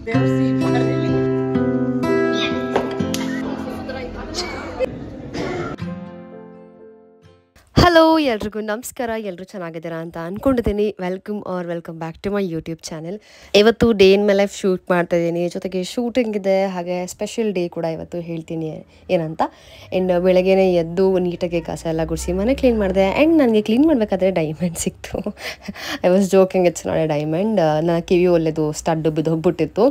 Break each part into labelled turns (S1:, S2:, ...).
S1: Hello ಎಲ್ರಿಗೂ ನಮಸ್ಕಾರ. ಎಲ್ಲರೂ ಚೆನ್ನಾಗಿದ್ದೀರಾ ಅಂತ ಅಂದ್ಕೊಂಡಿದ್ದೀನಿ. Welcome back to my YouTube channel. ಇವತ್ತು day in my life shoot ಮಾಡ್ತಾ ಇದ್ದೀನಿ, ಜೊತೆಗೆ ಶೂಟಿಂಗ್ ಇದೆ, ಹಾಗೆ ಸ್ಪೆಷಲ್ ಡೇ ಕೂಡ ಇವತ್ತು ಹೇಳ್ತೀನಿ ಏನಂತ. ಆ್ಯಂಡ್ ಬೆಳಗ್ಗೆನೇ ಎದ್ದು ನೀಟಾಗಿ ಕಸ ಎಲ್ಲ ಗುಡಿಸಿ ಮನೆ ಕ್ಲೀನ್ ಮಾಡಿದೆ. ಆ್ಯಂಡ್ ನನಗೆ ಕ್ಲೀನ್ ಮಾಡಬೇಕಾದ್ರೆ ಡೈಮಂಡ್ ಸಿಕ್ತು. I was joking, it's not A diamond. ನನ್ನ ಕಿವಿ ಒಳ್ಳೆದು ಸ್ಟಡ್ ಬಿದ್ದೋಗ್ಬಿಟ್ಟಿತ್ತು.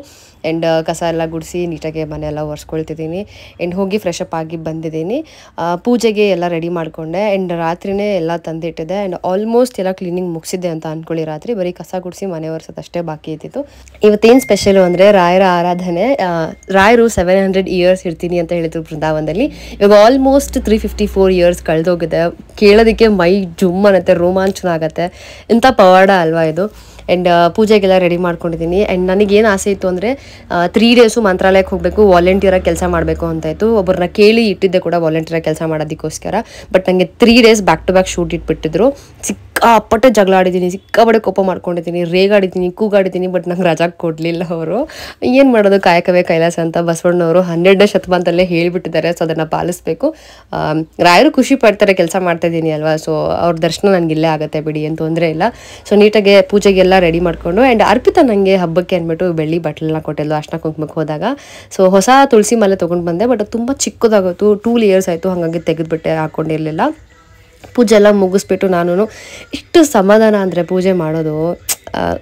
S1: ಆ್ಯಂಡ್ ಕಸ ಎಲ್ಲ ಗುಡಿಸಿ ನೀಟಾಗಿ ಮನೆಯೆಲ್ಲ ಒರೆಸ್ಕೊಳ್ತಿದ್ದೀನಿ. ಆ್ಯಂಡ್ ಹೋಗಿ ಫ್ರೆಶ್ ಅಪ್ ಆಗಿ ಬಂದಿದ್ದೀನಿ. ಪೂಜೆಗೆ ಎಲ್ಲ ರೆಡಿ ಮಾಡಿಕೊಂಡೆ. ಆ್ಯಂಡ್ ರಾತ್ರಿನೇ ಎಲ್ಲ ತಂದಿಟ್ಟಿದೆ. ಆ್ಯಂಡ್ ಆಲ್ಮೋಸ್ಟ್ ಎಲ್ಲ ಕ್ಲೀನಿಂಗ್ ಮುಗಿಸಿದ್ದೆ ಅಂತ ಅಂದ್ಕೊಳ್ಳಿ. ರಾತ್ರಿ ಬರೀ ಕಸ ಗುಡಿಸಿ ಮನೆ ಒರೆಸೋದಷ್ಟೇ ಬಾಕಿ ಇದ್ದಿತ್ತು. ಇವತ್ತೇನು ಸ್ಪೆಷಲು ಅಂದರೆ ರಾಯರ ಆರಾಧನೆ. ರಾಯರು 700 ಇಯರ್ಸ್ ಇರ್ತೀನಿ ಅಂತ ಹೇಳಿದ್ರು ಬೃಂದಾವನದಲ್ಲಿ. ಇವಾಗ ಆಲ್ಮೋಸ್ಟ್ 354 ಇಯರ್ಸ್ ಕಳೆದೋಗಿದೆ. ಕೇಳೋದಕ್ಕೆ ಮೈ ಜುಮ್ ಅನ್ನತ್ತೆ, ರೋಮಾಂಚನ ಆಗುತ್ತೆ. ಇಂಥ ಪವಾಡ ಅಲ್ವಾ ಇದು. ಆ್ಯಂಡ್ ಪೂಜೆಗೆಲ್ಲ ರೆಡಿ ಮಾಡ್ಕೊಂಡಿದ್ದೀನಿ. ಆ್ಯಂಡ್ ನನಗೇನು ಆಸೆ ಇತ್ತು ಅಂದರೆ 3 ಡೇಸು ಮಂತ್ರಾಲಯಕ್ಕೆ ಹೋಗಬೇಕು, ವಾಲಂಟಿಯರಾಗಿ ಕೆಲಸ ಮಾಡಬೇಕು ಅಂತ ಇತ್ತು. ಒಬ್ಬರನ್ನ ಕೇಳಿ ಇಟ್ಟಿದ್ದೆ ಕೂಡ ವಾಲಂಟಿಯರಾಗಿ ಕೆಲಸ ಮಾಡೋದಕ್ಕೋಸ್ಕರ. ಬಟ್ ನನಗೆ 3 days back to back shoot ಇಟ್ಬಿಟ್ಟಿದ್ರು. ಸಿಕ್ಕಾಪಟ್ಟೆ ಜಗಳ ಆಡಿದ್ದೀನಿ, ಸಿಕ್ಕಾಪಟ್ಟೆ ಕೋಪ ಮಾಡ್ಕೊಂಡಿದ್ದೀನಿ, ರೇಗಾಡಿದ್ದೀನಿ, ಕೂಗಾಡಿದ್ದೀನಿ. ಬಟ್ ನಂಗೆ ರಜಾ ಕೊಡಲಿಲ್ಲ ಅವರು. ಏನು ಮಾಡೋದು, ಕಾಯಕವೇ ಕೈಲಾಸ ಅಂತ ಬಸವಣ್ಣವರು 12ನೇ ಶತಮಾನದಲ್ಲೇ ಹೇಳಿಬಿಟ್ಟಿದ್ದಾರೆ. ಸೊ ಅದನ್ನು ಪಾಲಿಸಬೇಕು. ರಾಯರು ಖುಷಿ ಪಡ್ತಾರೆ ಕೆಲಸ ಮಾಡ್ತಾಯಿದ್ದೀನಿ ಅಲ್ವಾ. ಸೊ ಅವ್ರ ದರ್ಶನ ನನಗೆ ಇಲ್ಲೇ ಆಗುತ್ತೆ ಬಿಡಿ, ಏನು ತೊಂದರೆ ಇಲ್ಲ. ಸೊ ನೀಟಾಗೆ ಪೂಜೆಗೆಲ್ಲ ರೆಡಿ ಮಾಡಿಕೊಂಡು. ಆ್ಯಂಡ್ ಅರ್ಪಿತಾ ನನಗೆ ಹಬ್ಬಕ್ಕೆ ಅಂದ್ಬಿಟ್ಟು ಬೆಳ್ಳಿ ಬಟ್ಲನ್ನ ಕೊಟ್ಟಿಲ್ಲ ಅರ್ಶಿನ ಕುಂಕುಮಕ್ಕೆ ಹೋದಾಗ. ಸೊ ಹೊಸ ತುಳಸಿ ಮಾಲೆ ತೊಗೊಂಡು ಬಂದೆ. ಬಟ್ ಅದು ತುಂಬ ಚಿಕ್ಕದಾಗೋತು, 2 ಲೇಯರ್ಸ್ ಆಯಿತು. ಹಾಗಾಗಿ ತೆಗೆದುಬಿಟ್ಟೆ, ಹಾಕ್ಕೊಂಡಿರಲಿಲ್ಲ. ಪೂಜೆ ಎಲ್ಲ ಮುಗಿಸ್ಬಿಟ್ಟು ನಾನು ಇಷ್ಟು ಸಮಾಧಾನ ಅಂದರೆ ಪೂಜೆ ಮಾಡೋದು.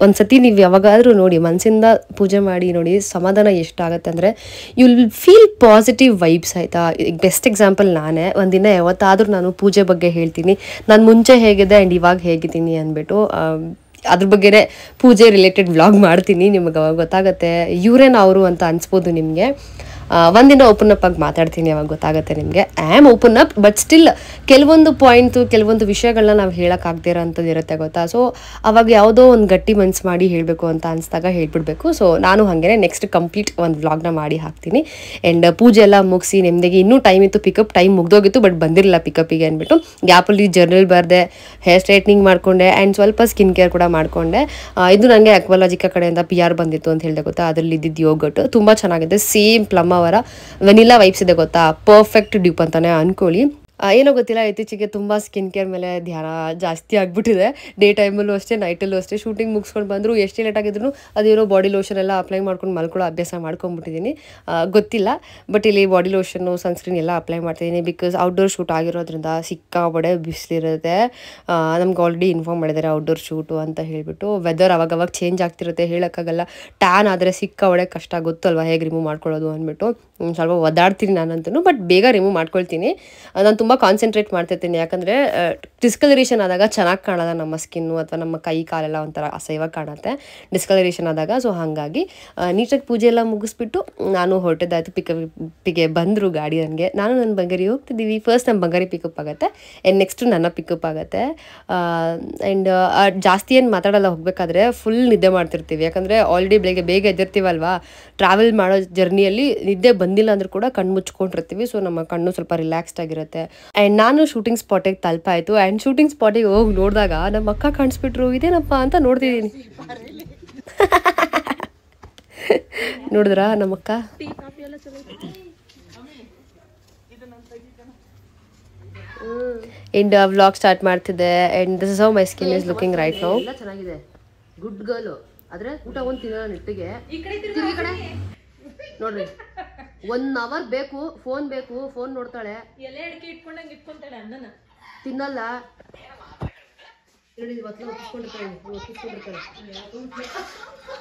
S1: ಒಂದು ಸತಿ ನೀವು ಯಾವಾಗಾದರೂ ನೋಡಿ, ಮನಸ್ಸಿಂದ ಪೂಜೆ ಮಾಡಿ ನೋಡಿ, ಸಮಾಧಾನ ಎಷ್ಟಾಗುತ್ತೆ ಅಂದರೆ you will feel positive vibes. ಆಯಿತಾ. ಬೆಸ್ಟ್ ಎಕ್ಸಾಂಪಲ್ ನಾನೇ. ಒಂದಿನ ಯಾವತ್ತಾದರೂ ನಾನು ಪೂಜೆ ಬಗ್ಗೆ ಹೇಳ್ತೀನಿ, ನಾನು ಮುಂಚೆ ಹೇಗಿದೆ ಆ್ಯಂಡ್ ಇವಾಗ ಹೇಗಿದ್ದೀನಿ ಅಂದ್ಬಿಟ್ಟು. ಅದ್ರ ಬಗ್ಗೆನೇ ಪೂಜೆ ರಿಲೇಟೆಡ್ ವ್ಲಾಗ್ ಮಾಡ್ತೀನಿ. ನಿಮಗೆ ಅವಾಗ ಗೊತ್ತಾಗುತ್ತೆ ಇವರೇನು ಅವರು ಅಂತ ಅನಿಸ್ಬೋದು ನಿಮಗೆ. ಒಂದಿನ ಓಪನ್ ಅಪ್ ಆಗಿ ಮಾತಾಡ್ತೀನಿ, ಅವಾಗ ಗೊತ್ತಾಗುತ್ತೆ ನಿಮಗೆ. I am open up, but still ಕೆಲವೊಂದು ಪಾಯಿಂಟು, ಕೆಲವೊಂದು ವಿಷಯಗಳನ್ನ ನಾವು ಹೇಳೋಕ್ಕಾಗದಿರೋ ಅಂಥದ್ದು ಇರುತ್ತೆ ಗೊತ್ತಾ. ಸೊ ಅವಾಗ ಯಾವುದೋ ಒಂದು ಗಟ್ಟಿ ಮನ್ಸು ಮಾಡಿ ಹೇಳಬೇಕು ಅಂತ ಅನಿಸ್ದಾಗ ಹೇಳ್ಬಿಡ್ಬೇಕು. ಸೊ ನಾನು ಹಾಗೆ ನೆಕ್ಸ್ಟ್ ಕಂಪ್ಲೀಟ್ ಒಂದು ವ್ಲಾಗ್ನ ಮಾಡಿ ಹಾಕ್ತೀನಿ. ಆ್ಯಂಡ್ ಪೂಜೆ ಎಲ್ಲ ಮುಗಿಸಿ ನೆಮ್ಮದಿಗೆ ಇನ್ನೂ ಟೈಮ್ ಇತ್ತು, ಪಿಕಪ್ ಟೈಮ್ ಮುಗ್ದೋಗಿತ್ತು, ಬಟ್ ಬಂದಿರಲಿಲ್ಲ ಪಿಕಪ್ಪಿಗೆ ಅಂದ್ಬಿಟ್ಟು ಗ್ಯಾಪಲ್ಲಿ ಜರ್ನಲ್ ಬರೆದೆ, ಹೇರ್ ಸ್ಟ್ರೈಟ್ನಿಂಗ್ ಮಾಡಿಕೊಂಡೆ. ಆ್ಯಂಡ್ ಸ್ವಲ್ಪ ಸ್ಕಿನ್ ಕೇರ್ ಕೂಡ ಮಾಡಿಕೊಂಡೆ. ಇದು ನನಗೆ ಅಕ್ವಾಲಾಜಿಕಾ ಕಡೆಯಿಂದ PR ಬಂದಿತ್ತು ಅಂತ ಹೇಳಿದೆ ಗೊತ್ತಾ. ಅದರಲ್ಲಿ ಇದ್ದಿದ್ದು ಯೋಗಟ್ ತುಂಬ ಚೆನ್ನಾಗಿದೆ. ಸೇಮ್ ಪ್ಲಮ್ ಅವರ ವೆನಿಲಾ ವೈಬ್ಸ್ ಇದೆ ಗೊತ್ತಾ, ಪರ್ಫೆಕ್ಟ್ ಡ್ಯೂಪ್ ಅಂತಾನೆ ಅನ್ಕೊಳ್ಳಿ. ಏನೋ ಗೊತ್ತಿಲ್ಲ, ಇತ್ತೀಚೆಗೆ ತುಂಬ ಸ್ಕಿನ್ ಕೇರ್ ಮೇಲೆ ಧ್ಯಾನ ಜಾಸ್ತಿ ಆಗಿಬಿಟ್ಟಿದೆ. ಡೇ ಟೈಮಲ್ಲೂ ಅಷ್ಟೇ, ನೈಟಲ್ಲೂ ಅಷ್ಟೇ. ಶೂಟಿಂಗ್ ಮುಗಿಸ್ಕೊಂಡು ಬಂದರೂ ಎಷ್ಟೇ ಲೇಟ್ ಆಗಿದ್ರು ಅದೇನೋ ಬಾಡಿ ಲೋಷನ್ ಎಲ್ಲ ಅಪ್ಲೈ ಮಾಡ್ಕೊಂಡು ಮಲ್ಕೊಳ್ಳೋ ಅಭ್ಯಾಸ ಮಾಡ್ಕೊಂಡ್ಬಿಟ್ಟಿದ್ದೀನಿ. ಗೊತ್ತಿಲ್ಲ, ಬಟ್ ಇಲ್ಲಿ ಬಾಡಿ ಲೋಷನ್ನು, ಸನ್ಸ್ಕ್ರೀನ್ ಎಲ್ಲ ಅಪ್ಲೈ ಮಾಡ್ತಿದ್ದೀನಿ. ಬಿಕಾಸ್ ಔಟ್ಡೋರ್ ಶೂಟ್ ಆಗಿರೋದ್ರಿಂದ ಸಿಕ್ಕಾಪಡೆ ಬಿಸಿಲಿರುತ್ತೆ. ನಮ್ಗೆ ಆಲ್ರೆಡಿ ಇನ್ಫಾರ್ಮ್ ಮಾಡಿದ್ದಾರೆ ಔಟ್ಡೋರ್ ಶೂಟು ಅಂತ ಹೇಳಿಬಿಟ್ಟು. ವೆದರ್ ಅವಾಗವಾಗ ಚೇಂಜ್ ಆಗ್ತಿರುತ್ತೆ, ಹೇಳೋಕ್ಕಾಗಲ್ಲ. ಟ್ಯಾನ್ ಆದರೆ ಸಿಕ್ಕಾಪಡೆ ಕಷ್ಟ, ಗೊತ್ತಲ್ವ ಹೇಗೆ ರಿಮೂವ್ ಮಾಡ್ಕೊಳ್ಳೋದು ಅಂದ್ಬಿಟ್ಟು. ಸ್ವಲ್ಪ ಒದ್ದಾಡ್ತೀನಿ ನಾನಂತೂ, ಬಟ್ ಬೇಗ ರಿಮೂವ್ ಮಾಡ್ಕೊಳ್ತೀನಿ. ನಾನು ತುಂಬ ಕಾನ್ಸಂಟ್ರೇಟ್ ಮಾಡ್ತಿರ್ತೀನಿ. ಯಾಕಂದರೆ ಡಿಸ್ಕಲರೇಷನ್ ಆದಾಗ ಚೆನ್ನಾಗಿ ಕಾಣಲ್ಲ ನಮ್ಮ ಸ್ಕಿನ್ನು, ಅಥವಾ ನಮ್ಮ ಕೈ ಕಾಲೆಲ್ಲ ಒಂಥರ ಅಸಹ್ಯವಾಗಿ ಕಾಣುತ್ತೆ ಡಿಸ್ಕಲರೇಷನ್ ಆದಾಗ. ಸೊ ಹಾಗಾಗಿ ನೀಟಾಗಿ ಪೂಜೆ ಎಲ್ಲ ಮುಗಿಸ್ಬಿಟ್ಟು ನಾನು ಹೊರಟಿದ್ದಾಯಿತು. ಪಿಕಪ್ಪಿಗೆ ಬಂದರು ಗಾಡಿ ನನಗೆ. ನಾನು ನನ್ನ ಬಂಗಾರಿ ಹೋಗ್ತಿದ್ದೀವಿ. ಫಸ್ಟ್ ನಮ್ಮ ಬಂಗಾರಿ ಪಿಕಪ್ ಆಗುತ್ತೆ, ಆ್ಯಂಡ್ ನೆಕ್ಸ್ಟು ನನ್ನ ಪಿಕಪ್ ಆಗುತ್ತೆ. ಆ್ಯಂಡ್ ಜಾಸ್ತಿ ಏನು ಮಾತಾಡಲ್ಲ ಹೋಗಬೇಕಾದ್ರೆ, ಫುಲ್ ನಿದ್ದೆ ಮಾಡ್ತಿರ್ತೀವಿ. ಯಾಕಂದರೆ ಆಲ್ರೆಡಿ ಬೆಳಗ್ಗೆ ಬೇಗ ಎದ್ದಿರ್ತೀವಲ್ವಾ. ಟ್ರಾವೆಲ್ ಮಾಡೋ ಜರ್ನಿಯಲ್ಲಿ ನಿದ್ದೆ ಬಂದಿಲ್ಲ ಅಂದರೂ ಕೂಡ ಕಣ್ಣು ಮುಚ್ಕೊಂಡಿರ್ತೀವಿ. ಸೊ ನಮ್ಮ ಕಣ್ಣು ಸ್ವಲ್ಪ ರಿಲ್ಯಾಕ್ಸ್ಡ್ ಆಗಿರುತ್ತೆ. ಆ್ಯಂಡ್ ನಾನು ಶೂಟಿಂಗ್ ಸ್ಪಾಟಿಗೆ ತಲುಪಾಯಿತು. ಆ್ಯಂಡ್ ಶೂಟಿಂಗ್ ಸ್ಪಾಟಿಗೆ ಹೋಗಿ ನೋಡಿದಾಗ ನಮ್ಮ ಅಕ್ಕ ಕಾಣಿಸ್ಬಿಟ್ರು. ಇದೇನಪ್ಪ ಅಂತ ನೋಡ್ತಿದ್ದೀನಿ. ನೋಡಿದ್ರಾ ನಮ್ಮಕ್ಕ? ಆ್ಯಂಡ್ ವ್ಲಾಗ್ ಸ್ಟಾರ್ಟ್ ಮಾಡ್ತಿದ್ದೆ. And this is how my skin is looking right now. ಚೆನ್ನಾಗಿದೆ, ಗುಡ್ ಗರ್ಲು. ಆದರೆ ಊಟ ಒಂದು ತಿನ್ನೋ ನೆಟ್ಟಿಗೆ ನೋಡ್ರಿ, 1 ಅವರ್ ಬೇಕು, ಫೋನ್ ಬೇಕು, ಫೋನ್ ನೋಡ್ತಾಳೆ, ತಿನ್ನಲ್ಲ.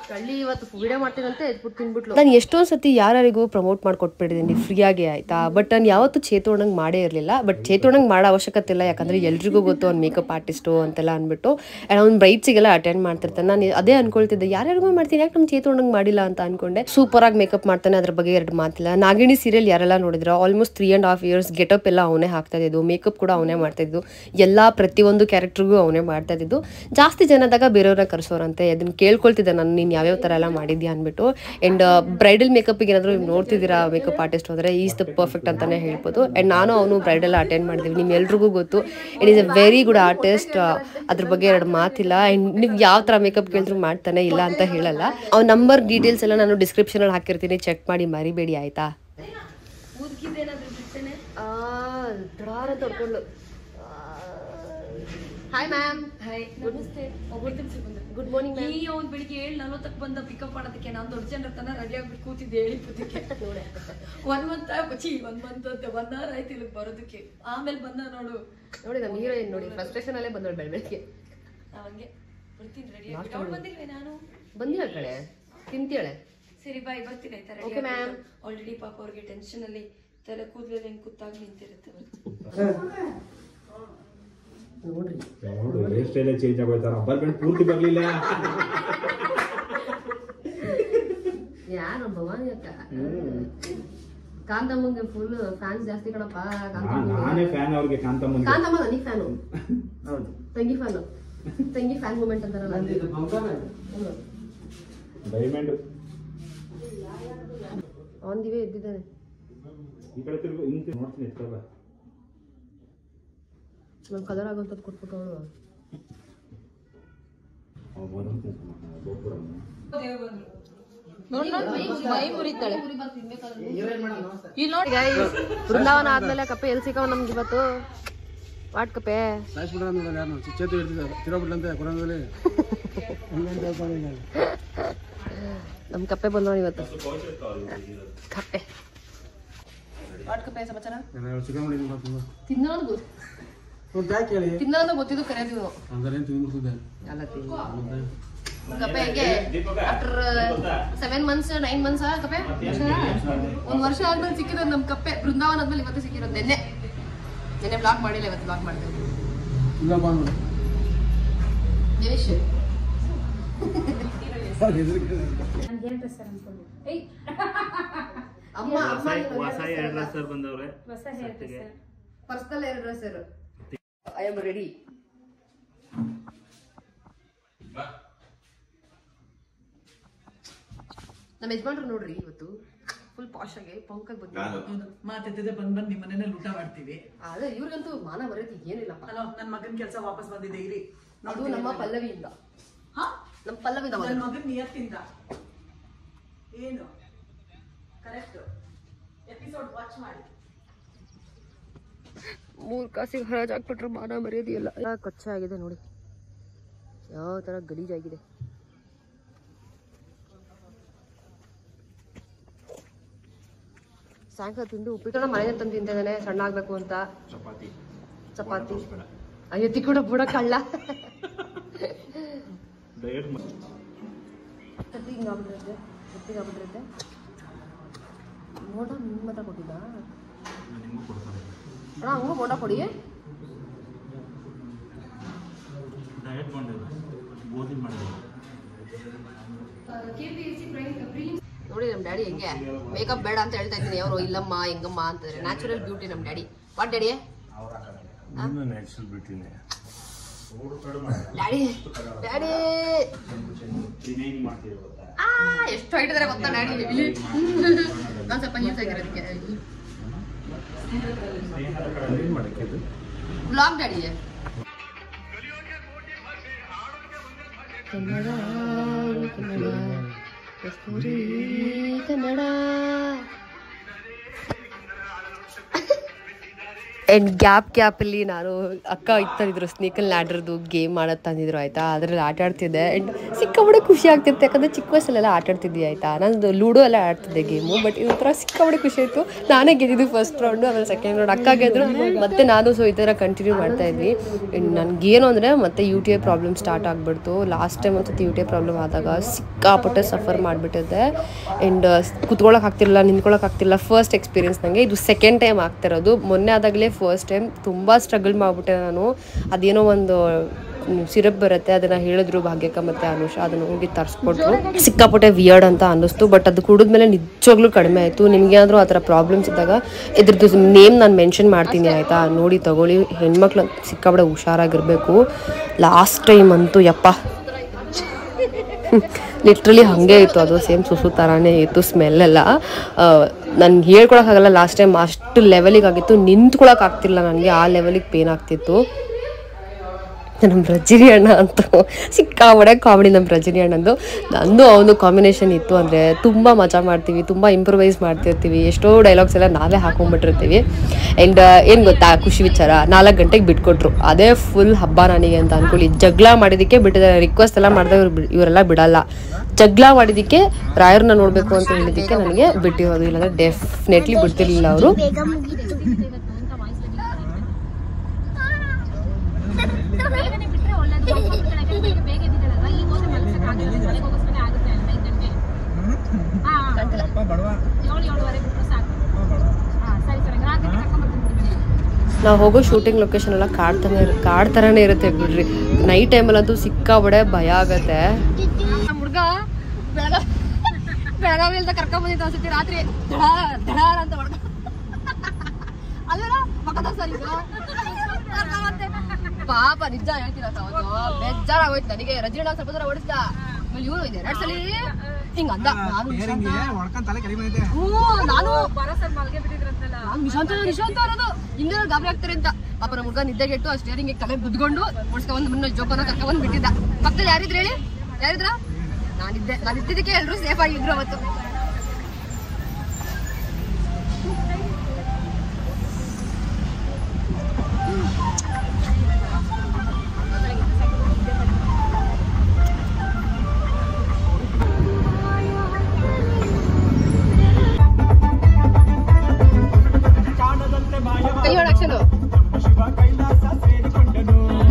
S1: ಕಳ್ಳಿ ಇವತ್ತು ವಿಡಿಯೋ ಮಾಡ್ತೀನಂತೆ ಎದ್ಬಿಟ್ಟು ತಿನ್ಬಿಟ್ಲು. ನಾನು ಎಷ್ಟೊಂದು ಸತಿ ಯಾರಿಗೂ ಪ್ರಮೋಟ್ ಮಾಡಿಕೊಟ್ಬಿಟ್ಟಿದ್ದೀನಿ ಫ್ರೀಯಾಗಿ, ಆಯಿತಾ. ಬಟ್ ನಾನು ಯಾವತ್ತೂ ಚೇತೋಣಂಗೆ ಮಾಡೇ ಇರಲಿಲ್ಲ. ಬಟ್ ಚೇತೋಣಂಗೆ ಮಾಡೋ ಅವಶ್ಯಕತೆ ಇಲ್ಲ, ಯಾಕಂದರೆ ಎಲ್ರಿಗೂ ಗೊತ್ತು ಅವ್ನು ಮೇಕಪ್ ಆರ್ಟಿಸ್ಟು ಅಂತೆಲ್ಲ ಅಂದ್ಬಿಟ್ಟು. ಆ್ಯಂಡ್ ಅವ್ನು ಬ್ರೈಟ್ಸಿಗೆಲ್ಲ ಅಟೆಂಡ್ ಮಾಡ್ತಿರ್ತಾನೆ. ನಾನು ಅದೇ ಅನ್ಕೊಳ್ತಿದ್ದೆ, ಯಾರ್ಯಾರಿಗೂ ಮಾಡ್ತೀನಿ, ಯಾಕೆ ನಮ್ಮ ಚೇತೋಣಂಗೆ ಮಾಡಿಲ್ಲ ಅಂತ ಅಂದ್ಕೊಂಡೆ. ಸೂಪರಾಗಿ ಮೇಕಪ್ ಮಾಡ್ತಾನೆ, ಅದ್ರ ಬಗ್ಗೆ 2 ಮಾತಿಲ್ಲ. ನಾಗಿಣಿ ಸೀರಿಯಲ್ ಯಾರೆಲ್ಲ ನೋಡಿದ್ರು, ಆಲ್ಮೋಸ್ಟ್ 3.5 ಇಯರ್ಸ್ ಗೆಟಪ್ ಎಲ್ಲ ಅವನೇ ಹಾಕ್ತಾಯಿದ್ದು, ಮೇಕಪ್ ಕೂಡ ಅವನೇ ಮಾಡ್ತಾಯಿದ್ದು, ಎಲ್ಲ ಪ್ರತಿಯೊಂದು ಕ್ಯಾರೆಕ್ಟರ್ಗೂ ಅವನೇ ಮಾಡ್ತಾ ಮಾಡ್ತಾ ಇದ್ದಿದ್ದು. ಜಾಸ್ತಿ ಜನದಾಗ ಬೇರೆಯವ್ರನ್ನ ಕರೆಸೋರಂತೆ. ಅದನ್ನ ಕೇಳ್ಕೊಳ್ತಿದ್ದೆ ನಾನು, ನೀನು ಯಾವ್ಯಾವ ಥರ ಎಲ್ಲ ಮಾಡಿದ್ಯಾ ಅಂದ್ಬಿಟ್ಟು. ಆ್ಯಂಡ್ ಬ್ರೈಡಲ್ ಮೇಕಪ್ಪಿಗೆ ಏನಾದರೂ ನೀವು ನೋಡ್ತಿದ್ದೀರಾ ಮೇಕಪ್ ಆರ್ಟಿಸ್ಟ್ ಹೋದರೆ ಈಸ್ ದ ಪರ್ಫೆಕ್ಟ್ ಅಂತಲೇ ಹೇಳ್ಬೋದು. ಆ್ಯಂಡ್ ನಾನು ಅವನು ಬ್ರೈಡಲ್ ಅಟೆಂಡ್ ಮಾಡಿದ್ದೀವಿ, ನಿಮ್ಮೆಲ್ರಿಗೂ ಗೊತ್ತು. It is A very good artist, ಅದ್ರ ಬಗ್ಗೆ ಎರಡು ಮಾತಿಲ್ಲ. ಆ್ಯಂಡ್ ನೀವು ಯಾವ ಥರ ಮೇಕಪ್ ಕೇಳಿದ್ರು ಮಾಡ್ತಾನೆ, ಇಲ್ಲ ಅಂತ ಹೇಳಲ್ಲ. ಅವ್ನ ನಂಬರ್ ಡೀಟೇಲ್ಸ್ ಎಲ್ಲ ನಾನು ಡಿಸ್ಕ್ರಿಪ್ಷನಲ್ಲಿ ಹಾಕಿರ್ತೀನಿ, ಚೆಕ್ ಮಾಡಿ ಮರಿಬೇಡಿ ಆಯಿತಾ. Hi ma'am.
S2: ಹಾಯ್, ನಮಸ್ತೆ.
S1: Good morning ma'am.
S2: ಈ ಅವ್ನು ಬೆಳಿಗ್ಗೆ 7:40 ಬಂದ ಪಿಕಪ್ ಮಾಡೋದಕ್ಕೆ ನಾನು ದೊಡ್ಡ ಜನರ ತನ ರೆಡಿ ಆಗ್ಬಿಟ್ಟು ಕೂತಿದ್ದೆ ಹೇಳಿದ್ದಕ್ಕೆ. 1 ಮಂತ್ ಬಚ್ಚಿ 1 ಮಂತ್ ಅಂತ 1 hour ಆಯ್ತು ಇಲ್ಲಿಗೆ ಬರೋದಕ್ಕೆ. ಆಮೇಲೆ ಬಂದ ನೋಡಿ
S1: ನಮ್ಮ ಹೀರೋಯಿನ್ ನೋಡಿ ಫ್ರಸ್ಟ್ರೇಷನ್ ಅಲ್ಲೇ ಬಂದೋಳು ಬೆಳಗ್ಗೆ.
S2: ಹಂಗೆ ಬರ್ತೀನಿ ರೆಡಿ ಆಗಿ. ಅವಳು ಬಂದಿಲ್ವೇ? ನಾನು
S1: ಬಂದಿಲ್ಲ ಕಡೆ ತಿಂತಿಯಾಳೆ.
S2: ಸರಿ ಬಾಯ್, ಬರ್ತೀನಿ ಆಯ್ತಾ?
S1: Okay ma'am.
S2: ಆಲ್ರೆಡಿ ಪಾಪ ಅವ್ರಿಗೆ ಟೆನ್ಷನ್ ಅಲ್ಲಿ ತಲೆ ಕೂದಲೆಲ್ಲ ಹೆಂಗ್ ಕೂತಾಗಿ ನಿಂತಿರುತ್ತೆ.
S1: ನೋಡ್ರಿ
S3: ಹೇರ್ ಸ್ಟೈಲ್ ಚೇಂಜ್ ಆಗೋಯ್ತಾರ. ಬರ್ಬೆಂಡ್ ಪೂರ್ತಿ ಬರ್ಲಿಲ್ಲ.
S1: ಯಾರ ಭವಾನಿ ಅಕ್ಕ ಕಾಂತಮ್ಮಂಗೆ ಫುಲ್ ಫ್ಯಾನ್ಸ್ ಜಾಸ್ತಿ ಕಣಪ್ಪ.
S3: ನಾನೇ ಫ್ಯಾನ್ ಅವ್ರಿಗೆ. ಕಾಂತಮ್ಮ
S1: ನನಗೆ ಫ್ಯಾನು. ಹೌದು, ತಂಗಿ ಫ್ಯಾನು. ತಂಗಿ ಫ್ಯಾನ್ ಮೂಮೆಂಟ್ ಅಂತಾರಲ್ಲ.
S3: ಡೈಮಂಡ್
S1: ಆನ್ ದಿ ವೇ ಎದ್ದಿದ್ದಾನೆ.
S3: ಈ ಕಡೆ ತಿರುಗು, ಹಿಂಗೆ ನೋಡ್ತೀನಿ ಎತ್ತಲ್ಲ.
S1: ನಮ್ಮ ಕಲರ್ ಆಗೋಂಥದ್ದು ಕೊಟ್ಬಿಟ್ಟು ಅವಳು ಬೃಂದಾವನ ಆದ್ಮೇಲೆ ಕಪ್ಪೆ ಎಲ್ಲಿ ಸಿಕ್ಕವ ನಮ್ಗೆ ಇವತ್ತು. ವಾಟ್ ಕಪ್ಪೆ ನಮ್ ಕಪ್ಪೆ ಬಂದವ ಇವತ್ತು. ಕಪ್ಪೆ ವಾಟ್ ಕಪ್ಪೆ ಸಮಾಚಾರ? ತಿನ್ನೋದು ಗೊತ್ತಿದ್ದು ಕರೆಯೋದು ಅಲ್ಲ. ಕಪ್ಪೆ ಹೆಂಗೆ ಆಫ್ಟರ್ 7 months 9 months ಕಪ್ಪೆ 1 ವರ್ಷ ಆದ್ಮೇಲೆ ಸಿಕ್ಕಿರೋದು ನಮ್ ಕಪ್ಪೆ. ಬೃಂದಾವನ ಆದ್ಮೇಲೆ ಇವತ್ತು ಸಿಕ್ಕಿರೋದು. ನೆನ್ನೆ ಬ್ಲಾಗ್ ಮಾಡಿಲ್ಲ, ಇವತ್ತು ಬ್ಲಾಗ್ ಮಾಡಿದೆ. ದೇವೇಶ್ ಅಮ್ಮ personal hair dresser. I am ready. ನಮ್ಮ ಯಜಮಾನ್ರು ನೋಡ್ರಿ ಇವತ್ತು ಫುಲ್ ಪಾಶ್ ಆಗಿ ಪಂಕಾಗಿ ಬಂದಿದ್ದಾರೆ.
S4: ಮಾತೆತ್ತದೆ ಬಂದ್ ನಿಮ್ಮ ಮನೇಲಿ ಊಟ ಮಾಡ್ತೀವಿ.
S1: ಅದೇ ಇವ್ರಿಗಂತೂ ಮಾನ ಮರ್ಯಾದೆ ಏನಿಲ್ಲಪ್ಪ.
S4: ನನ್ನ ಮಗನ ಕೆಲಸ ವಾಪಸ್ ಬಂದಿದೆ ಇರಿ.
S1: ಅದು ನಮ್ಮ ಪಲ್ಲವಿಯಿಂದ. ನಮ್ಮ ಪಲ್ಲವಿಯಿಂದ
S4: ನನ್ನ ಮಗನ ನಿಯತ್ತಿಂದ. ಏನು ಕರೆಕ್ಟ್ ಎಪಿಸೋಡ್ ವಾಚ್ ಮಾಡಿ.
S1: 3 ಕಾಸಿಗೆ ಹರಾಜ್ ಹಾಕ್ಬಿಟ್ರೆ ಮಾನ ಮರ್ಯಾದೆ ಇಲ್ಲ. ಕಚ್ಚಾ ಆಗಿದೆ ನೋಡಿ, ಯಾವ ತರ ಗಲೀಜಾಗಿದೆ. ಸಾಯಂಕಾಲ ತಿಂದು ಉಪ್ಪಿಟ್ಟು ಮನೆಯಿಂದ ತಂದು ತಿಂತಿದ್ದಾನೆ ಸಣ್ಣ ಆಗ್ಬೇಕು ಅಂತ. ಚಪಾತಿ ಅಯ್ಯತಿ ಕೂಡ ಬುಡ ಕಳ್ಳ. ಗೊತ್ತಿಗಾಗ್ಬಿಟ್ಟಿರುತ್ತೆ. ಬೋಂಡ ನಿಮ್ಮ ಹತ್ರ ಕೊಟ್ಟಿದ್ದ ಅಣ್ಣ? ಹಂಗೂ ಬೋಂಡ ಕೊಡಿ. ನೋಡಿ ನಮ್ಮ ಡ್ಯಾಡಿ ಹೆಂಗೆ ಮೇಕಪ್ ಬೇಡ ಅಂತ ಹೇಳ್ತಾ ಇದ್ದೀನಿ. ಅವರು ಇಲ್ಲಮ್ಮ ಹೆಂಗಮ್ಮ ಅಂತಂದ್ರೆ ನ್ಯಾಚುರಲ್ ಬ್ಯೂಟಿ ನಮ್ಮ daddy. What daddy? Daddy daddy ಎಷ್ಟು ಹೈಟ್ ಇದಾರೆ ಗೊತ್ತಾ ಡ್ಯಾಡಿ? ನಾನು ಸ್ವಲ್ಪ ನ್ಯೂಸ್ ಆಗಿರೋದಕ್ಕೆ blog daddy. Kannada Kannada Kasturi Kannada. And ಗ್ಯಾಪಲ್ಲಿ ನಾನು ಅಕ್ಕ ಇತ್ತಂದಿದ್ರು ಸ್ನೇಕಲ್ ಲ್ಯಾಡ್ರದ್ದು ಗೇಮ್ ಮಾಡೋದು ತಂದಿದ್ರು ಆಯಿತಾ. ಅದರಲ್ಲಿ ಆಟ ಆಡ್ತಿದ್ದೆ. ಆ್ಯಂಡ್ ಸಿಕ್ಕಾಬಡೆ ಖುಷಿ ಆಗ್ತಿತ್ತು, ಯಾಕಂದರೆ ಚಿಕ್ಕ ವಯಸ್ಸಲ್ಲೆಲ್ಲ ಆಟ ಆಡ್ತಿದ್ದೆ ಆಯಿತಾ. ನಾನು ಲೂಡೋ ಎಲ್ಲ ಆಡ್ತಿದ್ದೆ ಗೇಮು. ಬಟ್ ಇದೊಂಥರ ಸಿಕ್ಕಾಬಡೆ ಖುಷಿ ಆಯಿತು. ನಾನೇ ಗೆದ್ದಿದ್ದು ಫಸ್ಟ್ ರೌಂಡು, ಆಮೇಲೆ ಸೆಕೆಂಡ್ ರೌಂಡ್ ಅಕ್ಕ ಗೆದ್ರು, ಮತ್ತೆ ನಾನು. ಸೊ ಈ ಥರ ಕಂಟಿನ್ಯೂ ಮಾಡ್ತಾಯಿದ್ವಿ. ನನಗೇನು ಅಂದರೆ ಮತ್ತೆ UTI ಪ್ರಾಬ್ಲಮ್ ಸ್ಟಾರ್ಟ್ ಆಗಿಬಿಡ್ತು. ಲಾಸ್ಟ್ ಟೈಮ್ ಒಂದು UTI ಪ್ರಾಬ್ಲಮ್ ಆದಾಗ ಸಿಕ್ಕಾಪಟ್ಟೆ ಸಫರ್ ಮಾಡಿಬಿಟ್ಟಿದ್ದೆ. ಆ್ಯಂಡ್ ಕುತ್ಕೊಳ್ಳೋಕೆ ಆಗ್ತಿರಲಿಲ್ಲ, ನಿಂತ್ಕೊಳ್ಳೋಕೆ ಆಗ್ತಿಲ್ಲ. ಫಸ್ಟ್ ಎಕ್ಸ್ಪೀರಿಯನ್ಸ್ ನನಗೆ ಇದು. ಸೆಕೆಂಡ್ ಟೈಮ್ ಆಗ್ತಿರೋದು. ಮೊನ್ನೆ ಆದಾಗಲೇ ಫಸ್ಟ್ ಟೈಮ್ ತುಂಬ ಸ್ಟ್ರಗಲ್ ಮಾಡಿಬಿಟ್ಟೆ ನಾನು. ಅದೇನೋ ಒಂದು ಸಿರಪ್ ಬರುತ್ತೆ, ಅದನ್ನು ಹೇಳಿದ್ರು ಭಾಗ್ಯಕ್ಕ ಮತ್ತು ಅನುಷಾ, ಅದನ್ನು ಹೋಗಿ ತರಿಸ್ಕೊಟ್ರು. ಸಿಕ್ಕಾಪಟ್ಟೆ ವಿಯರ್ಡ್ ಅಂತ ಅನ್ನಿಸ್ತು, ಬಟ್ ಅದು ಕುಡಿದ್ಮೇಲೆ ನಿಜವಾಗ್ಲೂ ಕಡಿಮೆ ಆಯಿತು. ನಿಮಗೇನಾದರೂ ಆ ಥರ ಪ್ರಾಬ್ಲಮ್ಸ್ ಇದ್ದಾಗ ಇದ್ರದ್ದು ನೇಮ್ ನಾನು ಮೆನ್ಷನ್ ಮಾಡ್ತೀನಿ ಆಯಿತಾ, ನೋಡಿ ತಗೊಳ್ಳಿ. ಹೆಣ್ಮಕ್ಳು ಸಿಕ್ಕಾಪಟ್ಟೆ ಹುಷಾರಾಗಿರಬೇಕು. ಲಾಸ್ಟ್ ಟೈಮ್ ಅಂತೂ ಯಪ್ಪ ಲಿಟ್ರಲಿ ಹಾಗೆ ಇತ್ತು, ಅದು ಸೇಮ್ ಸುಸು ಥರನೇ ಇತ್ತು ಸ್ಮೆಲ್ಲೆಲ್ಲ. ನನಗೆ ಹೇಳ್ಕೊಳಕ್ಕಾಗಲ್ಲ, ಲಾಸ್ಟ್ ಟೈಮ್ ಅಷ್ಟು ಲೆವೆಲಿಗೆ ಆಗಿತ್ತು, ನಿಂತ್ಕೊಳಕ್ಕೆ ಆಗ್ತಿಲ್ಲ ನನಗೆ, ಆ ಲೆವೆಲಿಗೆ ಪೇನ್ ಆಗ್ತಿತ್ತು. ನಮ್ಮ ರಜನಿ ಅಣ್ಣ ಅಂತೂ ಸಿಕ್ಕಾಪಟ್ಟೆ ಕಾಮಿಡಿ. ನಮ್ಮ ರಜನಿ ಅಣ್ಣಂದು ನಂದು ಅವನು ಕಾಂಬಿನೇಷನ್ ಇತ್ತು ಅಂದರೆ ತುಂಬ ಮಜಾ ಮಾಡ್ತೀವಿ, ತುಂಬ ಇಂಪ್ರೂವೈಸ್ ಮಾಡ್ತಿರ್ತೀವಿ, ಎಷ್ಟೋ ಡೈಲಾಗ್ಸ್ ಎಲ್ಲ ನಾವೇ ಹಾಕೊಂಡ್ಬಿಟ್ಟಿರ್ತೀವಿ. ಆ್ಯಂಡ್ ಏನು ಗೊತ್ತಾ ಖುಷಿ ವಿಚಾರ, 4 ಗಂಟೆಗೆ ಬಿಟ್ಕೊಟ್ರು, ಅದೇ ಫುಲ್ ಹಬ್ಬ ನನಗೆ ಅಂತ ಅಂದ್ಕೊಳ್ಳಿ. ಜಗಳ ಮಾಡಿದ್ದಕ್ಕೆ ಬಿಟ್ಟಿದ್ದಾರೆ, ರಿಕ್ವೆಸ್ಟ್ ಎಲ್ಲ ಮಾಡಿದಾಗ ಇವರೆಲ್ಲ ಬಿಡಲ್ಲ. ಜಗಳ ಮಾಡಿದ್ದಕ್ಕೆ ರಾಯರನ್ನ ನೋಡಬೇಕು ಅಂತ ಹೇಳಿದ್ದಕ್ಕೆ ನನಗೆ ಬಿಟ್ಟಿರೋದು, ಇಲ್ಲಾಂದರೆ ಡೆಫಿನೆಟ್ಲಿ ಬಿಡ್ತಿರ್ಲಿಲ್ಲ ಅವರು. ನಾವು ಹೋಗೋ ಶೂಟಿಂಗ್ ಲೊಕೇಶನ್ ಎಲ್ಲ ಕಾಡ್ ಥರನೇ ಇರುತ್ತೆ ಬಿಡ್ರಿ. ನೈಟ್ ಟೈಮಲ್ಲಂತೂ ಸಿಕ್ಕಾಬಡೆ ಭಯ ಆಗತ್ತೆ. ಹುಡುಗ ಬೆಳಗಾವಿಯಿಂದ ಕರ್ಕೊಂಡ್ ಬಂದಿದ್ದ ಅನ್ಸುತ್ತೆ, ರಾತ್ರಿ ಧಡ ಅಂತ ಹೊಡ್ಕ ಅಲ್ಲ ಪಕ್ಕದ ಸರ್ ಈಗ ಪಾಪ ನಿಜ ಹೇಳ್ತೀರಾ, ಬೇಜಾರಾಗೋಯ್ತು ನನಗೆ. ರಜನಿ ಸ್ವಲ್ಪ ದೂರ ಓಡಿಸ್ದ, ಇವ್ರು ಇದೆ 2 ಸಲ ಹಿಂಗ ಅಂದ. ನಾನು ನಿಶಾಂತ ಅನ್ನೋದು ಹಿಂದೆ ಗಾಬರಿ ಆಗ್ತಾರೆ ಅಂತ. ಪಾಪ ನಮ್ಮ ಹುಡುಗ ನಿದ್ದೆಗೆಟ್ಟು ಆ ಸ್ಟೇರಿಂಗ್ ತಲೆ ಬುದ್ಕೊಂಡು ಓಡಿಸ್ಕೊಂಡ್ ಮುನ್ನ ಜೋಪಾನ ಕರ್ಕೊಂಡ್ ಬಿಟ್ಟಿದ್ದ. ಪಕ್ಕದಲ್ಲಿ ಯಾರಿದ್ರು ಹೇಳಿ, ಯಾರಿದ್ರ? ನಾನು ಇದ್ದಿದ್ದಕ್ಕೆ ಎಲ್ಲರೂ ಸೇಫ್ ಆಗಿದ್ರು ಅವತ್ತು.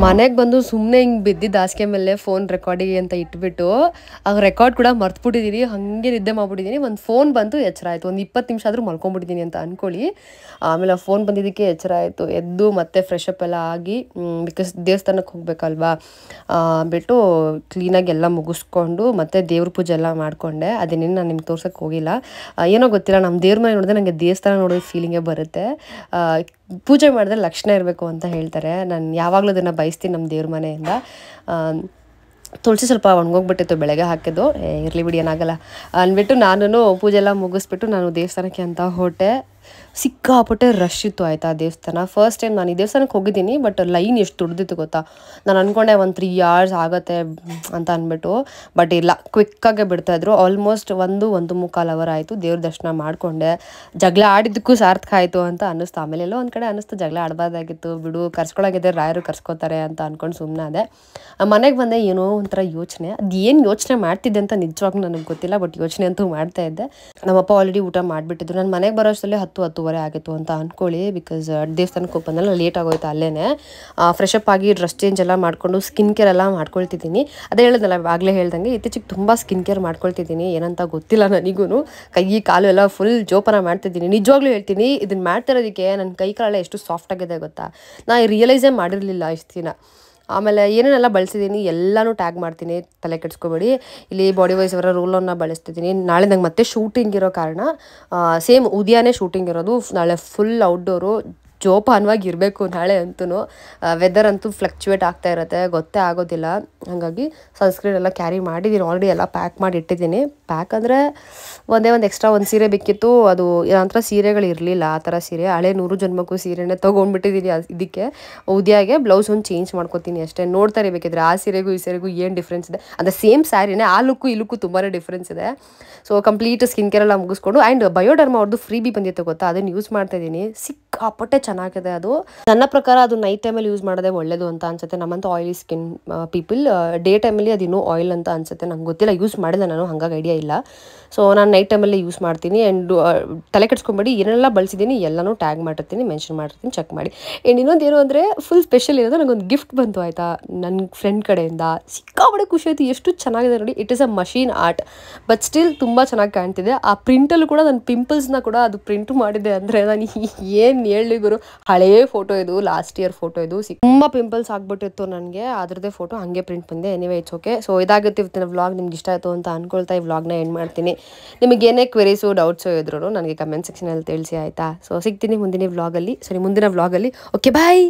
S1: ಮನೆಗೆ ಬಂದು ಸುಮ್ಮನೆ ಹಿಂಗೆ ಬಿದ್ದಿದ್ದು ಹಾಸಿಗೆ ಮೇಲೆ ಫೋನ್ ರೆಕಾರ್ಡಿಗೆ ಅಂತ ಇಟ್ಬಿಟ್ಟು ಆಗ ರೆಕಾರ್ಡ್ ಕೂಡ ಮರ್ತ್ಬಿಟ್ಟಿದ್ದೀನಿ, ಹಾಗೆ ನಿದ್ದೆ ಮಾಡ್ಬಿಟ್ಟಿದ್ದೀನಿ. ಒಂದು ಫೋನ್ ಬಂತು, ಎಚ್ಚರ ಆಯಿತು. ಒಂದು 20 ನಿಮಿಷ ಆದರೂ ಮಲ್ಕೊಂಡ್ಬಿಟ್ಟಿದ್ದೀನಿ ಅಂತ ಅಂದ್ಕೊಳ್ಳಿ. ಆಮೇಲೆ ಆ ಫೋನ್ ಬಂದಿದ್ದಕ್ಕೆ ಎಚ್ಚರ ಆಯಿತು. ಎದ್ದು ಮತ್ತೆ ಫ್ರೆಶ್ ಅಪ್ ಎಲ್ಲ ಆಗಿ, ಬಿಕಾಸ್ ದೇವಸ್ಥಾನಕ್ಕೆ ಹೋಗ್ಬೇಕಲ್ವಾ, ಬಿಟ್ಟು ಕ್ಲೀನಾಗಿ ಎಲ್ಲ ಮುಗಿಸ್ಕೊಂಡು ಮತ್ತೆ ದೇವ್ರ ಪೂಜೆ ಎಲ್ಲ ಮಾಡಿಕೊಂಡೆ. ಅದನ್ನೇನು ನಾನು ನಿಮ್ಗೆ ತೋರ್ಸೋಕ್ಕೆ ಹೋಗಿಲ್ಲ, ಏನೋ ಗೊತ್ತಿಲ್ಲ, ನಮ್ಮ ದೇವ್ರ ಮನೆ ನೋಡಿದ್ರೆ ನನಗೆ ದೇವಸ್ಥಾನ ನೋಡೋದು ಫೀಲಿಂಗೇ ಬರುತ್ತೆ. ಪೂಜೆ ಮಾಡಿದ್ರೆ ಲಕ್ಷಣ ಇರಬೇಕು ಅಂತ ಹೇಳ್ತಾರೆ. ನಾನು ಯಾವಾಗಲೂ ಅದನ್ನು ಬಯಸ್ತೀನಿ ನಮ್ಮ ದೇವ್ರ ಮನೆಯಿಂದ. ತುಳಸಿ ಸ್ವಲ್ಪ ಒಣಗೋಗ್ಬಿಟ್ಟಿತ್ತು ಬೆಳಗ್ಗೆ ಹಾಕಿದ್ದು, ಇರಲಿ ಬಿಡಿ ಏನಾಗಲ್ಲ ಅಂದ್ಬಿಟ್ಟು ನಾನು ಪೂಜೆ ಎಲ್ಲ ಮುಗಿಸ್ಬಿಟ್ಟು ನಾನು ದೇವಸ್ಥಾನಕ್ಕೆ ಅಂತ ಹೊರಟೆ. ಸಿಕ್ಕಾಪಟ್ಟೆ ರಶ್ ಇತ್ತು ಆಯಿತಾ ದೇವಸ್ಥಾನ. ಫಸ್ಟ್ ಟೈಮ್ ನಾನು ಈ ದೇವಸ್ಥಾನಕ್ಕೆ ಹೋಗಿದ್ದೀನಿ, ಬಟ್ ಲೈನ್ ಎಷ್ಟು ದೊಡ್ಡದಿತ್ತು ಗೊತ್ತಾ. ನಾನು ಅಂದ್ಕೊಂಡೆ ಒಂದು 3 hours ಆಗುತ್ತೆ ಅಂತ ಅಂದ್ಬಿಟ್ಟು, ಬಟ್ ಇಲ್ಲ, ಕ್ವಿಕ್ಕಾಗೆ ಬಿಡ್ತಾಯಿದ್ರು. ಆಲ್ಮೋಸ್ಟ್ 1.25 hour ಆಯಿತು. ದೇವ್ರ ದರ್ಶನ ಮಾಡಿಕೊಂಡೆ. ಜಗಳ ಆಡಿದ್ದಕ್ಕೂ ಸಾರ್ಥಕ ಆಯಿತು ಅಂತ ಅನ್ನಿಸ್ತು. ಆಮೇಲೆ ಎಲ್ಲೋ ಒಂದು ಕಡೆ ಅನ್ನಿಸ್ತು ಜಗಳ ಆಡಬಾರ್ದಾಗಿತ್ತು, ಬಿಡು ಕರ್ಸ್ಕೊಳಾಗಿದೆ, ರಾಯರು ಕರ್ಸ್ಕೊತಾರೆ ಅಂತ ಅಂದ್ಕೊಂಡು ಸುಮ್ಮನೆ ಅದೇ. ಮನೆಗೆ ಬಂದೆ, ಏನೋ ಒಂಥರ ಯೋಚನೆ, ಅದು ಏನು ಯೋಚನೆ ಮಾಡ್ತಿದ್ದೆ ಅಂತ ನಿಜವಾಗ್ಲೂ ನನಗೆ ಗೊತ್ತಿಲ್ಲ, ಬಟ್ ಯೋಚನೆ ಅಂತೂ ಮಾಡ್ತಾ ಇದ್ದೆ. ನಮ್ಮಪ್ಪ ಆಲ್ರೆಡಿ ಊಟ ಮಾಡಿಬಿಟ್ಟಿದ್ರು. ನಾನು ಮನೆಗೆ ಬರೋಷ್ಟರಲ್ಲಿ 10-10:30 ಆಗಿತ್ತು ಅಂತ ಅಂದ್ಕೊಳ್ಳಿ. ಬಿಕಾಸ್ ದೇವಸ್ಥಾನಕ್ಕೆ ಹೋಗಿ ಬಂದೆಲ್ಲ ಲೇಟ್ ಆಗೋಯ್ತು. ಅಲ್ಲೇ ಫ್ರೆಶ್ ಅಪ್ ಆಗಿ ಡ್ರೆಸ್ ಚೇಂಜ್ ಎಲ್ಲ ಮಾಡಿಕೊಂಡು ಸ್ಕಿನ್ ಕೇರ್ ಎಲ್ಲ ಮಾಡ್ಕೊಳ್ತಿದ್ದೀನಿ. ಅದೇ ಹೇಳಿದ್ನಲ್ಲ ಆಗಲೇ ಹೇಳ್ದಂಗೆ, ಇತ್ತೀಚೆಗೆ ತುಂಬ ಸ್ಕಿನ್ ಕೇರ್ ಮಾಡ್ಕೊಳ್ತಿದ್ದೀನಿ. ಏನಂತ ಗೊತ್ತಿಲ್ಲ ನನಗೂ, ಕೈ ಕಾಲು ಎಲ್ಲ ಫುಲ್ ಜೋಪಾನ ಮಾಡ್ತಿದ್ದೀನಿ. ನಿಜವಾಗ್ಲೂ ಹೇಳ್ತೀನಿ, ಇದನ್ನು ಮಾಡ್ತಿರೋದಕ್ಕೆ ನನ್ನ ಕೈ ಕಾಲೆಲ್ಲ ಎಷ್ಟು ಸಾಫ್ಟ್ ಆಗಿದೆ ಗೊತ್ತಾ. ನಾನು ರಿಯಲೈಸೇ ಮಾಡಿರಲಿಲ್ಲ ಇಷ್ಟು ದಿನ. ಆಮೇಲೆ ಏನೇನೆಲ್ಲ ಬಳಸಿದ್ದೀನಿ ಎಲ್ಲನೂ ಟ್ಯಾಗ್ ಮಾಡ್ತೀನಿ, ತಲೆ ಕೆಡಿಸ್ಕೊಬೇಡಿ. ಇಲ್ಲಿ ಬಾಡಿ ವೈಸ್ ಅವರ ರೋಲನ್ನು ಬಳಸ್ತಿದ್ದೀನಿ. ನಾಳೆ ನಂಗೆ ಮತ್ತೆ ಶೂಟಿಂಗ್ ಇರೋ ಕಾರಣ, ಸೇಮ್ ಉದಯನೇ ಶೂಟಿಂಗ್ ಇರೋದು, ನಾಳೆ ಫುಲ್ ಔಟ್ಡೋರು, ಜೋಪಾನವಾಗಿ ಇರಬೇಕು ನಾಳೆ ಅಂತೂ. ವೆದರ್ ಅಂತೂ ಫ್ಲಕ್ಚುವೇಟ್ ಆಗ್ತಾ ಇರುತ್ತೆ, ಗೊತ್ತೇ ಆಗೋದಿಲ್ಲ. ಹಾಗಾಗಿ ಸನ್ಸ್ಕ್ರೀನ್ ಎಲ್ಲ ಕ್ಯಾರಿ ಮಾಡಿದ್ದೀನಿ, ಆಲ್ರೆಡಿ ಎಲ್ಲ ಪ್ಯಾಕ್ ಮಾಡಿ ಇಟ್ಟಿದ್ದೀನಿ. ಪ್ಯಾಕ್ ಅಂದರೆ ಒಂದೇ ಒಂದು ಎಕ್ಸ್ಟ್ರಾ ಒಂದು ಸೀರೆ ಬೇಕಿತ್ತು, ಅದು ನಂತರ ಸೀರೆಗಳು ಇರಲಿಲ್ಲ. ಆ ಥರ ಸೀರೆ ಹಳೆ 100 ಜನ್ಮಕ್ಕೂ ಸೀರೆನೇ ತೊಗೊಂಡ್ಬಿಟ್ಟಿದ್ದೀನಿ. ಇದಕ್ಕೆ ಉದ್ಯಾಗೆ ಬ್ಲೌಸ್ ಒಂದು ಚೇಂಜ್ ಮಾಡ್ಕೊತೀನಿ ಅಷ್ಟೇ. ನೋಡ್ತಾರೆ ಬೇಕಿದ್ರೆ ಆ ಸೀರೆಗೂ ಈ ಸೀರೆಗೂ ಏನು ಡಿಫ್ರೆನ್ಸ್ ಇದೆ ಅಂದರೆ ಸೇಮ್ ಸ್ಯಾರಿನೇ, ಆ ಲುಕ್ಕು ಈ ಲುಕ್ಕು ತುಂಬಾ ಡಿಫ್ರೆನ್ಸ್ ಇದೆ. ಸೊ ಕಂಪ್ಲೀಟ್ ಸ್ಕಿನ್ ಕೇರ್ ಎಲ್ಲ ಮುಗಿಸ್ಕೊಂಡು, ಆ್ಯಂಡ್ ಬಯೋಡರ್ಮ ಅವ್ರದ್ದು ಫ್ರೀ ಬಿ ಬಂದಿತ್ತು ಗೊತ್ತಾ, ಅದನ್ನು ಯೂಸ್ ಮಾಡ್ತಾ ಇದ್ದೀನಿ. ಸಿಕ್ಕಾಪಟ್ಟೆ ಚೆನ್ನಾಗಿದೆ ಅದು. ನನ್ನ ಪ್ರಕಾರ ಅದು ನೈಟ್ ಟೈಮಲ್ಲಿ ಯೂಸ್ ಮಾಡೋದೇ ಒಳ್ಳೇದು ಅಂತ ಅನ್ಸುತ್ತೆ. ನಮ್ಮಂತ ಆಯಿಲಿ ಸ್ಕಿನ್ ಪೀಪಲ್ ಡೇ ಟೈಮಲ್ಲಿ ಅದು ಇನ್ನೂ ಆಯಿಲ್ ಅಂತ ಅನ್ಸುತ್ತೆ, ನಂಗೆ ಗೊತ್ತಿಲ್ಲ, ಯೂಸ್ ಮಾಡಿಲ್ಲ ನಾನು, ಹಾಗಾಗಿ ಐಡಿಯಾ ಇಲ್ಲ. ಸೊ ನಾನು ನೈಟ್ ಟೈಮಲ್ಲಿ ಯೂಸ್ ಮಾಡ್ತೀನಿ. ಆ್ಯಂಡ್ ತಲೆ ಕೆಡಿಸ್ಕೊಂಬೇಡಿ, ಏನೆಲ್ಲ ಬಳಸಿದ್ದೀನಿ ಎಲ್ಲನೂ ಟ್ಯಾಗ್ ಮಾಡಿರ್ತೀನಿ, ಮೆನ್ಷನ್ ಮಾಡಿರ್ತೀನಿ, ಚೆಕ್ ಮಾಡಿ. ಆ್ಯಂಡ್ ಇನ್ನೊಂದು ಏನು ಅಂದರೆ ಫುಲ್ ಸ್ಪೆಷಲ್ ಇರೋದು, ನನಗೊಂದು ಗಿಫ್ಟ್ ಬಂತು ಆಯಿತಾ ನನ್ನ ಫ್ರೆಂಡ್ ಕಡೆಯಿಂದ. ಸಿಕ್ಕಾಪಟ್ಟೆ ಖುಷಿ ಆಯಿತು, ಎಷ್ಟು ಚೆನ್ನಾಗಿದೆ ನೋಡಿ. It is a machine art, but still ತುಂಬ ಚೆನ್ನಾಗಿ ಕಾಣ್ತಿದೆ. ಆ ಪ್ರಿಂಟಲ್ಲೂ ಕೂಡ ನನ್ನ ಪಿಂಪಲ್ಸ್ನ ಕೂಡ ಅದು ಪ್ರಿಂಟ್ ಮಾಡಿದೆ ಅಂದರೆ ನಾನು ಏನು ಹೇಳಿ ಗುರು, ಹಳೇ ಫೋಟೋ ಇದು, ಲಾಸ್ಟ್ ಇಯರ್ ಫೋಟೋ ಇದು. ತುಂಬ ಪಿಂಪಲ್ಸ್ ಆಗ್ಬಿಟ್ಟಿತ್ತು ನನಗೆ, ಅದ್ರದ್ದೇ ಫೋಟೋ ಹಂಗೆ ಪ್ರಿಂಟ್ ಬಂದೆ. Anyway it's okay. ಸೊ ಇದಾಗುತ್ತೆ ಇವತ್ತಿನ ವ್ಲಾಗ್. ನಿಮ್ಗೆ ಇಷ್ಟ ಆಯಿತು ಅಂತ ಅನ್ಕೊಳ್ತಾ ಈ ವ್ಲಾಗ್ನ ಎಂಡ್ ಮಾಡ್ತೀನಿ. ನಿಮಗೆ ಏನೇ ಕ್ವೆರೀಸು ಡೌಟ್ಸು ಇದ್ರು ನನಗೆ ಕಮೆಂಟ್ ಸೆಕ್ಷನಲ್ಲಿ ತಿಳಿಸಿ ಆಯಿತಾ. ಸೊ ಸಿಗ್ತೀನಿ ಮುಂದಿನ ವ್ಲಾಗಲ್ಲಿ. ಓಕೆ ಬಾಯ್.